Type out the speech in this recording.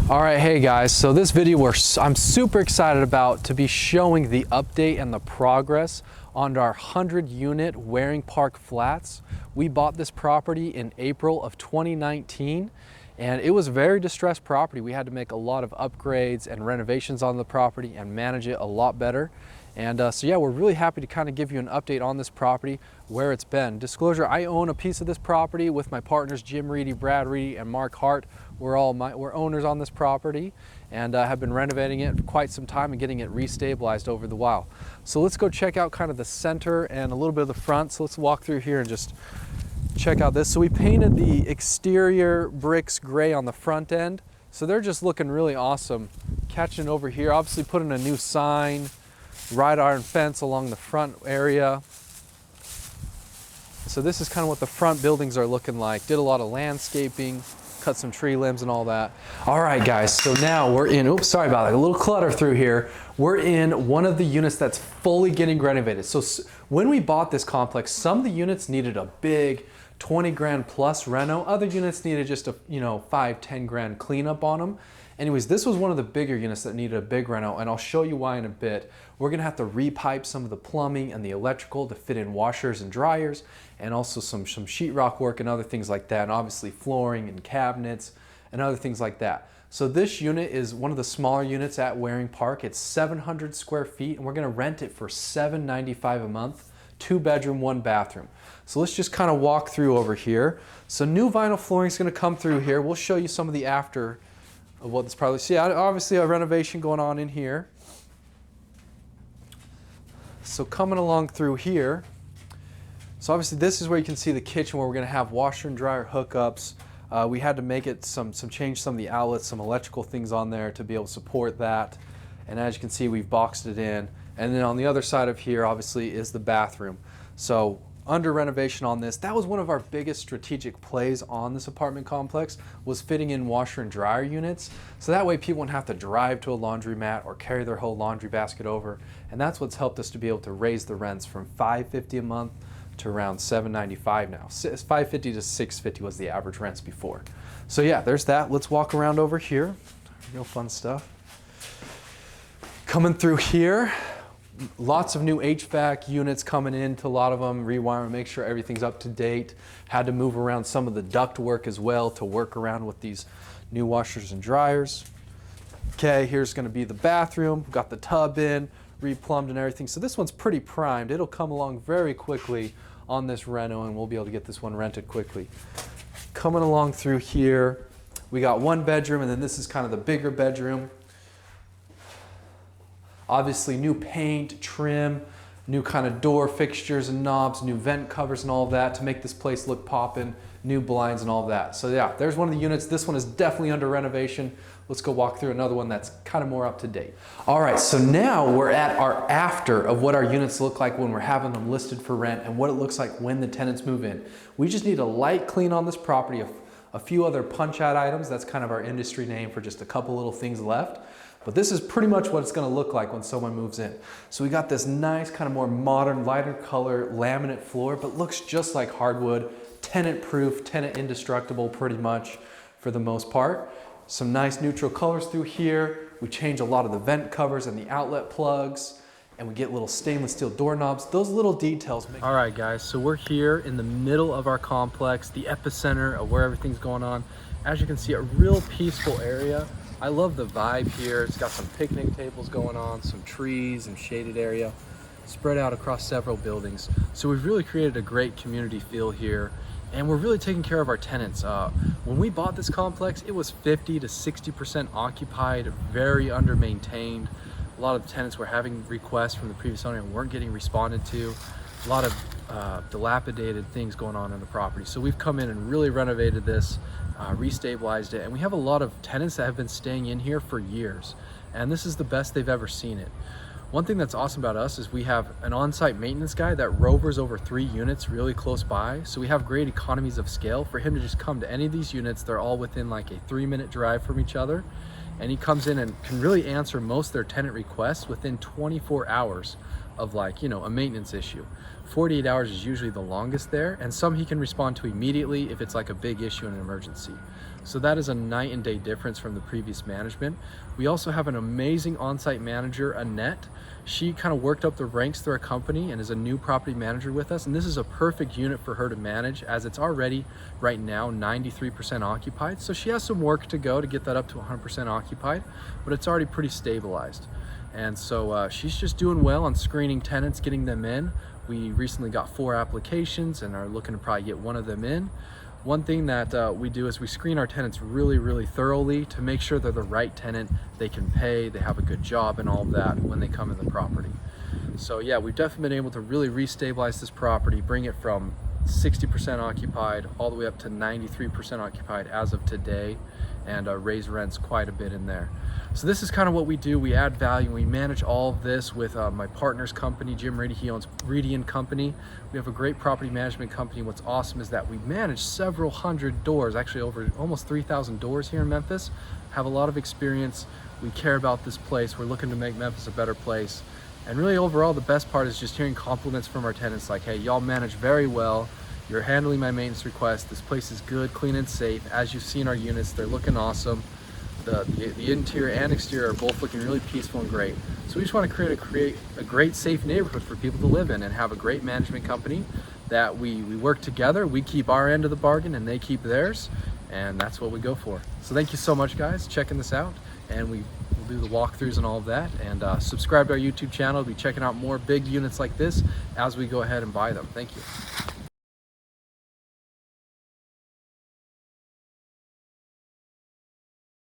All right, hey guys, so this video I'm super excited about to be showing the update and the progress on our 100-unit Waring Park Flats. We bought this property in April of 2019, and it was a very distressed property. We had to make a lot of upgrades and renovations on the property and manage it a lot better. And so yeah, we're really happy to kind of give you an update on this property, where it's been. Disclosure, I own a piece of this property with my partners, Jim Reedy, Brad Reedy, and Mark Hart. We're owners on this property and have been renovating it for quite some time and getting it restabilized over the while. So let's go check out kind of the center and a little bit of the front. So let's walk through here and just check out this. So we painted the exterior bricks gray on the front end. So they're just looking really awesome. Catching over here, obviously put in a new sign, wrought iron fence along the front area. So this is kind of what the front buildings are looking like. Did a lot of landscaping, cut some tree limbs and all that. All right guys, so now we're in, oops, sorry about that, a little clutter through here. We're in one of the units that's fully getting renovated. So when we bought this complex, some of the units needed a big 20 grand plus reno. Other units needed just a, 5-10 grand cleanup on them. Anyways, this was one of the bigger units that needed a big reno, and I'll show you why in a bit. We're gonna have to repipe some of the plumbing and the electrical to fit in washers and dryers, and also some sheetrock work and other things like that, and obviously flooring and cabinets and other things like that. So this unit is one of the smaller units at Waring Park. It's 700 square feet, and we're gonna rent it for $795 a month, 2-bedroom, 1-bathroom. So let's just kind of walk through over here. So new vinyl flooring is gonna come through here. We'll show you some of the after of what this probably, see, obviously a renovation going on in here. So coming along through here, so obviously this is where you can see the kitchen, where we're gonna have washer and dryer hookups. We had to make it change some of the outlets, some electrical things on there to be able to support that. And as you can see, we've boxed it in. And then on the other side of here, obviously, is the bathroom. So under renovation on this, that was one of our biggest strategic plays on this apartment complex, was fitting in washer and dryer units. So that way people wouldn't have to drive to a laundromat or carry their whole laundry basket over. And that's what's helped us to be able to raise the rents from $550 a month to around $795 now. $550 to $650 was the average rents before. So yeah, there's that. Let's walk around over here. Real fun stuff. Coming through here, lots of new HVAC units coming into a lot of them, rewiring, make sure everything's up to date. Had to move around some of the duct work as well to work around with these new washers and dryers. Okay, here's gonna be the bathroom. Got the tub in, replumbed and everything. So this one's pretty primed. It'll come along very quickly on this reno, and we'll be able to get this one rented quickly. Coming along through here, we got 1 bedroom, and then this is kind of the bigger bedroom. Obviously new paint, trim, new kind of door fixtures and knobs, new vent covers and all of that to make this place look poppin', new blinds and all of that. So yeah, there's one of the units. This one is definitely under renovation. Let's go walk through another one that's kind of more up to date. All right, so now we're at our after of what our units look like when we're having them listed for rent and what it looks like when the tenants move in. We just need a light clean on this property, a few other punch out items. That's kind of our industry name for just a couple little things left. But this is pretty much what it's gonna look like when someone moves in. So we got this nice kind of more modern, lighter color laminate floor, but looks just like hardwood, tenant proof, tenant indestructible pretty much for the most part. Some nice neutral colors through here. We change a lot of the vent covers and the outlet plugs, and we get little stainless steel doorknobs. Those little details make. All right guys, so we're here in the middle of our complex, the epicenter of where everything's going on. As you can see, a real peaceful area. I love the vibe here. It's got some picnic tables going on, some trees and shaded area spread out across several buildings. So we've really created a great community feel here, and we're really taking care of our tenants. When we bought this complex, it was 50 to 60% occupied, very under-maintained. A lot of the tenants were having requests from the previous owner and weren't getting responded to. A lot of dilapidated things going on in the property. So we've come in and really renovated this, restabilized it, and we have a lot of tenants that have been staying in here for years, and this is the best they've ever seen it. One thing that's awesome about us is we have an on-site maintenance guy that rovers over 3 units really close by, so we have great economies of scale for him to just come to any of these units. They're all within like a 3-minute drive from each other, and he comes in and can really answer most of their tenant requests within 24 hours of like, you know, a maintenance issue. 48 hours is usually the longest there, and some he can respond to immediately if it's like a big issue and an emergency. So that is a night and day difference from the previous management. We also have an amazing on-site manager, Annette. She kind of worked up the ranks through our company and is a new property manager with us. And this is a perfect unit for her to manage, as it's already right now 93% occupied. So she has some work to go to get that up to 100% occupied, but it's already pretty stabilized. And so she's just doing well on screening tenants, getting them in. We recently got 4 applications and are looking to probably get one of them in. One thing that we do is we screen our tenants really thoroughly to make sure they're the right tenant, they can pay, they have a good job and all of that when they come in the property. So yeah, we've definitely been able to really restabilize this property, bring it from 60% occupied all the way up to 93% occupied as of today, and raise rents quite a bit in there. So this is kind of what we do. We add value. We manage all of this with my partner's company, Jim Reedy. He owns Reedy and Company. We have a great property management company. What's awesome is that we manage several hundred doors, actually over almost 3,000 doors here in Memphis. Have a lot of experience. We care about this place. We're looking to make Memphis a better place. And really overall, the best part is just hearing compliments from our tenants like, hey, y'all manage very well. You're handling my maintenance requests. This place is good, clean, and safe. As you've seen our units, they're looking awesome. The interior and exterior are both looking really peaceful and great. So we just want to create a great, safe neighborhood for people to live in and have a great management company that we work together. We keep our end of the bargain and they keep theirs, and that's what we go for. So thank you so much, guys, checking this out, and we'll do the walkthroughs and all of that. And subscribe to our YouTube channel. We'll be checking out more big units like this as we go ahead and buy them. Thank you.